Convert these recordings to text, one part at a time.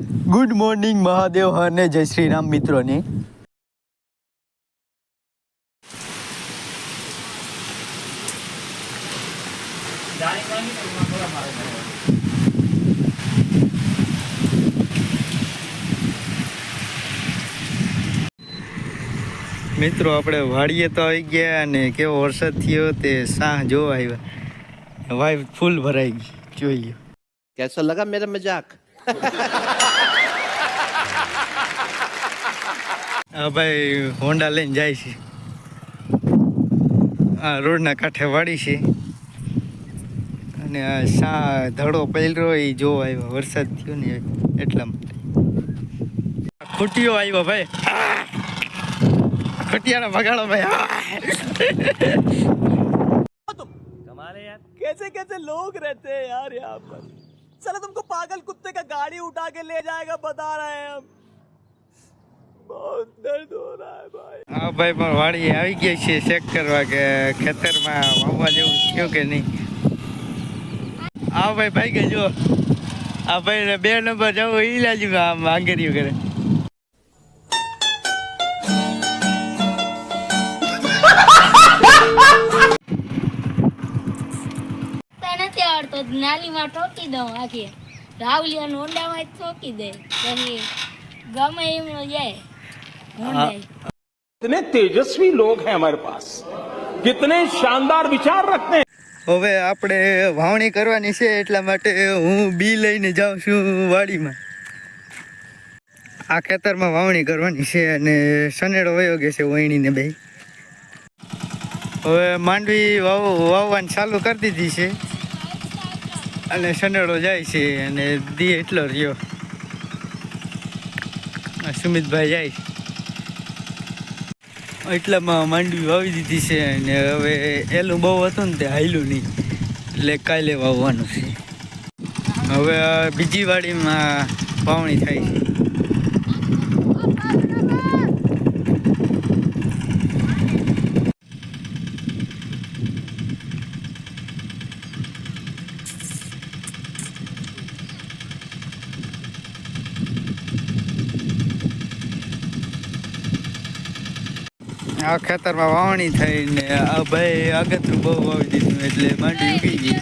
Good morning Mahadev અને જય શ્રી રામ મિત્રોને. મિત્રો આપણે વાડીએ તો આવી ગયા અને કેવો વરસાદ થયો તે સાહ જોવા આવ્યા. વાય ફૂલ ભરાઈ ગઈ જોઈએ. कैसा लगा मेरा मजाक? હા ભાઈ હોન્ડા લઈને જાય છે. આ રોડના કાંઠે વાડી છે અને આ સા ધડો પહેર્યો એ જોવા આવ્યો. વરસાદ થયો ને એટલા માટે. ખૂટીઓ આવ્યો ભાઈ. खटियाना भगाड़ो भाई. कमाल है यार, कैसे कैसे लोग रहते हैं यार यहाँ पर. साला तुमको पागल कुत्ते का गाड़ी उठा के ले जाएगा बता रहे हैं हम. बहुत दर्द हो रहा है भाई. हाँ भाई પણ વાડી આવી ગઈ છે ચેક કરવા કે ખેતરમાં વાવવા જેવું થયું કે નહીં. હા ભાઈ ભાઈ કે જો આ ભાઈ 2 નંબર જવું ઈ લાજી આમ આંગરીયું કરે. તો નાલીમાં ઠોકી દઉં આખી રાવલિયા નોંડામાં ઠોકી દે પછી ગમે એમ જાય. कितने तेजस्वी लोग हैं हमारे पास, कितने शानदार विचार रखते हैं. હવે આપણે વાવણી કરવાની છે એટલા માટે હું બી લઈને જાઉં છું વાડીમાં. આ ખેતરમાં વાવણી કરવાની છે અને સનેડો વયો ગયો છે વહીણીને બે. હવે માંડવી વાવવાનું ચાલુ કરી દીધી છે અને સનેડો જાય છે અને દી એટલો રહ્યો. સુમિતભાઈ જાય છે એટલામાં માંડવી વાવી દીધી છે અને હવે એલું બહુ હતું ને તે હાલ્યું નહીં એટલે કાલે વાવવાનું છે. હવે બીજી વાડીમાં વાવણી થાય છે. આ ખેતરમાં વાવણી થઈને આ ભાઈ આગતરું બહુ વાવી દીધું એટલે માંડી ઉગી ગઈ.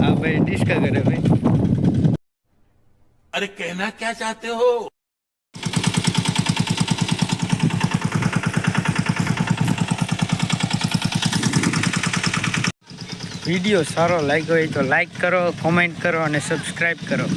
આ ભાઈ ડિસ્કા કરે ભાઈ. अरे कहना क्या चाहते हो? વિડીયો સારો લાગ્યો હોય તો લાઈક કરો, કોમેન્ટ કરો અને સબસ્ક્રાઈબ કરો.